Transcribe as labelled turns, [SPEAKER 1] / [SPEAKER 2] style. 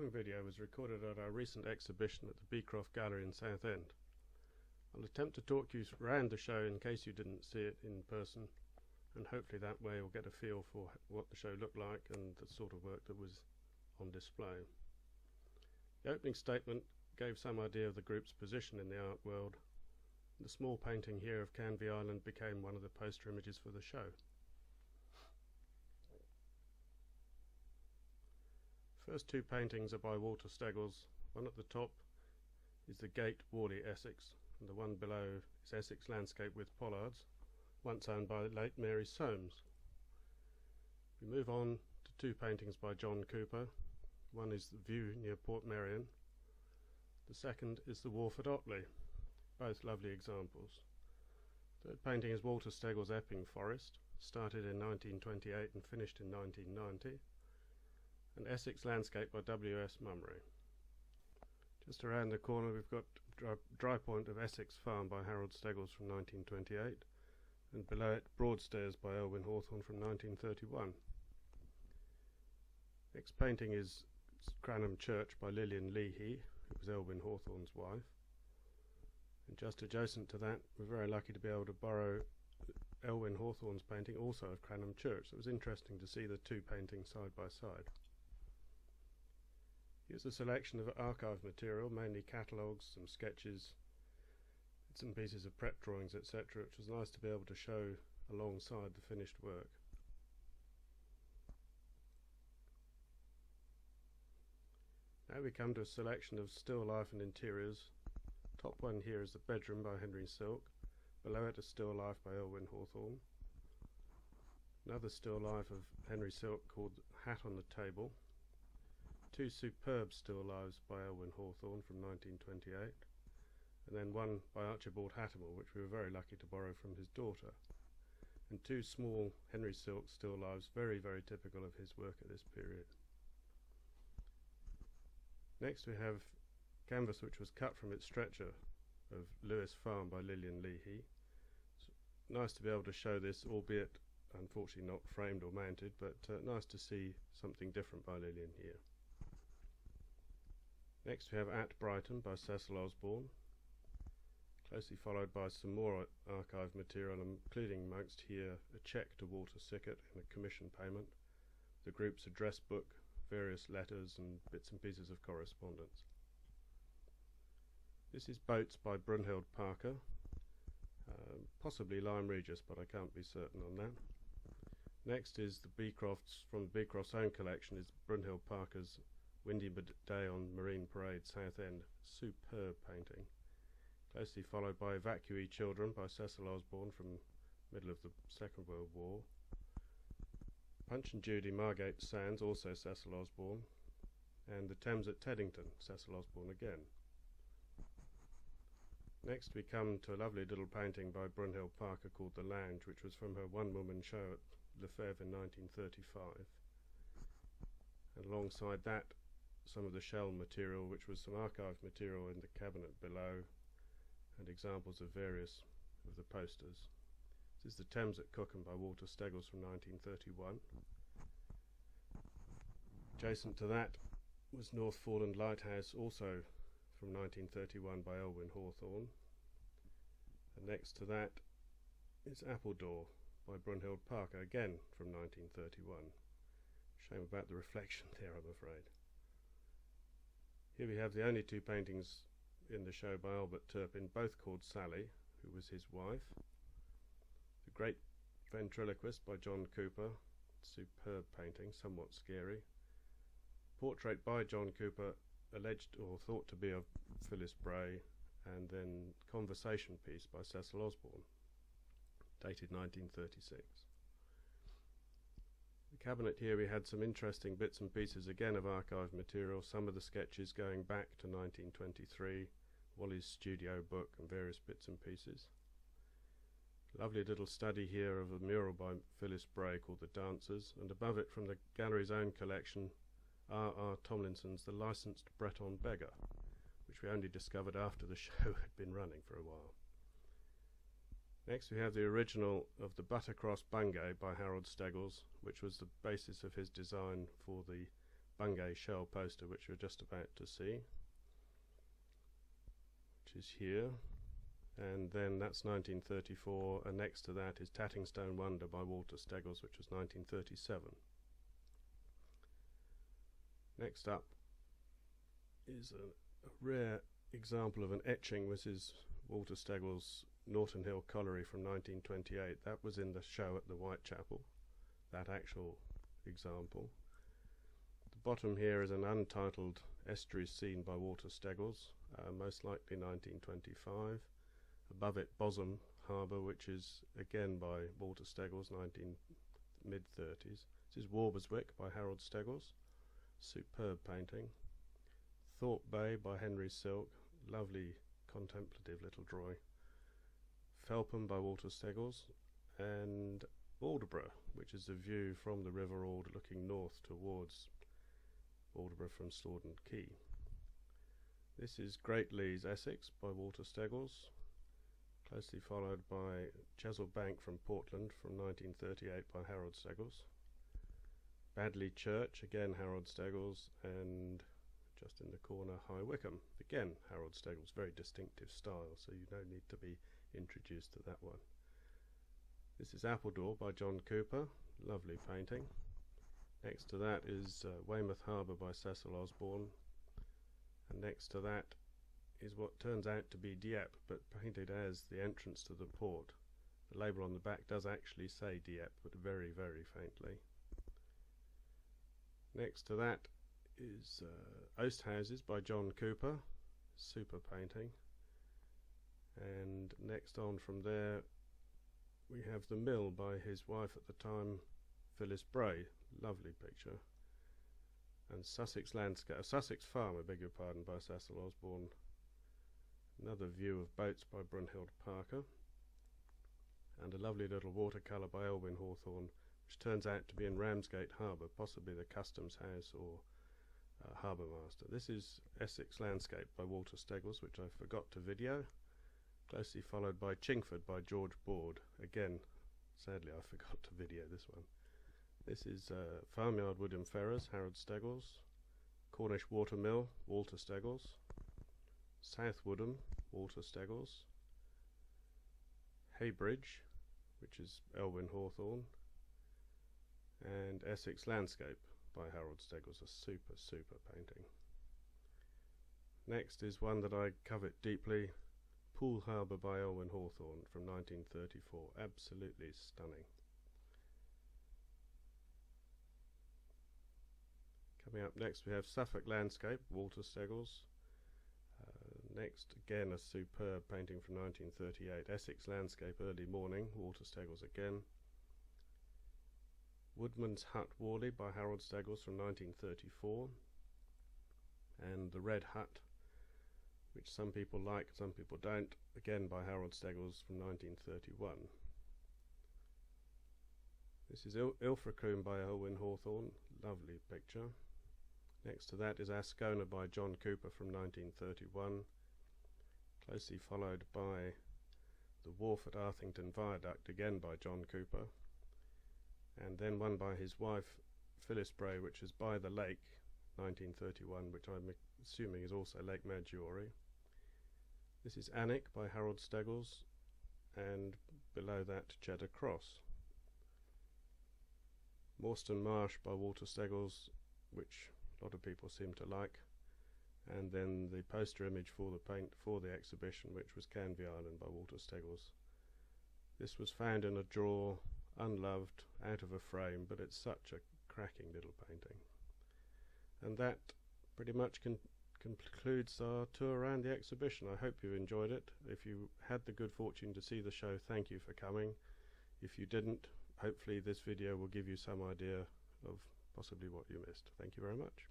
[SPEAKER 1] following video was recorded at our recent exhibition at the Beecroft Gallery in Southend. I'll attempt to talk you around the show in case you didn't see it in person, and hopefully that way you'll get a feel for what the show looked like and the sort of work that was on display. The opening statement gave some idea of the group's position in the art world. The small painting here of Canvey Island became one of the poster images for the show. First two paintings are by Walter Steggles. One at the top is the Gate, Worley, Essex, and the one below is Essex Landscape with Pollards, once owned by late Mary Soames. We move on to two paintings by John Cooper. One is the View near Port Merion. The second is the Wharf at Otley, both lovely examples. Third painting is Walter Steggles' Epping Forest, started in 1928 and finished in 1990. And Essex Landscape by W.S. Mummery. Just around the corner we've got Dry Point of Essex Farm by Harold Steggles from 1928, and below it Broadstairs by Elwyn Hawthorne from 1931. Next painting is Cranham Church by Lillian Leahy, who was Elwyn Hawthorne's wife. And just adjacent to that, we're very lucky to be able to borrow Elwyn Hawthorne's painting also of Cranham Church. So it was interesting to see the two paintings side by side. Here's a selection of archive material, mainly catalogues, some sketches, some pieces of prep drawings, etc., which was nice to be able to show alongside the finished work. Now we come to a selection of still life and interiors. Top one here is the bedroom by Henry Silk. Below it a still life by Elwyn Hawthorne. Another still life of Henry Silk called Hat on the Table. Two superb still lives by Elwyn Hawthorne from 1928, and then one by Archibald Hattermore, which we were very lucky to borrow from his daughter, and two small Henry Silk still lives, very, very typical of his work at this period. Next we have canvas which was cut from its stretcher of Lewis Farm by Lillian Leahy. It's nice to be able to show this, albeit unfortunately not framed or mounted, but nice to see something different by Lillian here. Next we have At Brighton by Cecil Osborne, closely followed by some more archive material, including amongst here a cheque to Walter Sickert in a commission payment, the group's address book, various letters and bits and pieces of correspondence. This is Boats by Brunhild Parker, possibly Lyme Regis, but I can't be certain on that. Next is the Beecrofts, from the Beecroft's own collection, is Brunhild Parker's Windy Day on Marine Parade, Southend, superb painting, closely followed by Evacuee Children by Cecil Osborne from middle of the Second World War. Punch and Judy, Margate Sands, also Cecil Osborne, and The Thames at Teddington, Cecil Osborne again. Next we come to a lovely little painting by Brunhild Parker called The Lounge, which was from her one-woman show at Lefebvre in 1935. And alongside that, some of the shell material, which was some archive material in the cabinet below, and examples of various of the posters. This is The Thames at Cookham by Walter Steggles from 1931. Adjacent to that was North Foreland Lighthouse, also from 1931 by Elwyn Hawthorne. And next to that is Appledore by Brunhild Parker, again from 1931. Shame about the reflection there, I'm afraid. Here we have the only two paintings in the show by Albert Turpin, both called Sally, who was his wife. The Great Ventriloquist by John Cooper, superb painting, somewhat scary. Portrait by John Cooper, alleged or thought to be of Phyllis Bray, and then Conversation Piece by Cecil Osborne, dated 1936. The cabinet here we had some interesting bits and pieces again of archive material, some of the sketches going back to 1923, Wally's studio book and various bits and pieces. Lovely little study here of a mural by Phyllis Bray called The Dancers, and above it from the gallery's own collection R.R. Tomlinson's The Licensed Breton Beggar, which we only discovered after the show had been running for a while. Next we have the original of the Buttercross Bungay by Harold Steggles, which was the basis of his design for the Bungay shell poster, which we're just about to see, which is here. And then that's 1934, and next to that is Tattingstone Wonder by Walter Steggles, which was 1937. Next up is a rare example of an etching, which is Walter Steggles' Norton Hill Colliery from 1928. That was in the show at the Whitechapel, that actual example. The bottom here is an untitled estuary scene by Walter Steggles, most likely 1925. Above it, Bosom Harbour, which is again by Walter Steggles, mid-30s. This is Warberswick by Harold Steggles, superb painting. Thorpe Bay by Henry Silk, lovely contemplative little drawing. Felpham by Walter Steggles, and Aldeburgh, which is a view from the River Ald looking north towards Aldeburgh from Slaughton Quay. This is Great Leys, Essex by Walter Steggles, closely followed by Chesil Bank from Portland from 1938 by Harold Steggles. Badley Church, again Harold Steggles, and just in the corner High Wycombe, again Harold Steggles, very distinctive style, so you don't need to be introduced to that one. This is Appledore by John Cooper, lovely painting. Next to that is Weymouth Harbour by Cecil Osborne, and next to that is what turns out to be Dieppe, but painted as the entrance to the port. The label on the back does actually say Dieppe, but very, very faintly. Next to that is Oast Houses by John Cooper, super painting. And next on from there we have The Mill by his wife at the time, Phyllis Bray, lovely picture. And Sussex Farm, I beg your pardon, by Cecil Osborne. Another view of boats by Brunhild Parker, and a lovely little watercolour by Elwyn Hawthorne, which turns out to be in Ramsgate Harbour, possibly the Customs House or Harbour Master. This is Essex Landscape by Walter Steggles, which I forgot to video, closely followed by Chingford by George Board. Again, sadly I forgot to video this one. This is Farmyard Woodham Ferrers, Harold Steggles. Cornish Watermill, Walter Steggles. South Woodham, Walter Steggles. Heybridge, which is Elwyn Hawthorne, and Essex Landscape by Harold Steggles, a super, super painting. Next is one that I covet deeply, Poole Harbour by Elwyn Hawthorne from 1934, absolutely stunning. Coming up next we have Suffolk Landscape, Walter Steggles. Next, again a superb painting from 1938, Essex Landscape, Early Morning, Walter Steggles again. Woodman's Hut, Whalley by Harold Steggles from 1934. And The Red Hut, which some people like, some people don't, again by Harold Steggles from 1931. This is Ilfracombe by Elwyn Hawthorne, lovely picture. Next to that is Ascona by John Cooper from 1931, closely followed by The Wharf at Arthington Viaduct, again by John Cooper, and then one by his wife Phyllis Bray, which is By the Lake, 1931, which I'm assuming is also Lake Maggiore. This is Alnwick by Harold Steggles, and below that Cheddar Cross. Morstan Marsh by Walter Steggles, which a lot of people seem to like, and then the poster image for the exhibition, which was Canvey Island by Walter Steggles. This was found in a drawer, unloved, out of a frame, but it's such a cracking little painting. And that pretty much concludes our tour around the exhibition. I hope you enjoyed it. If you had the good fortune to see the show, thank you for coming. If you didn't, hopefully this video will give you some idea of possibly what you missed. Thank you very much.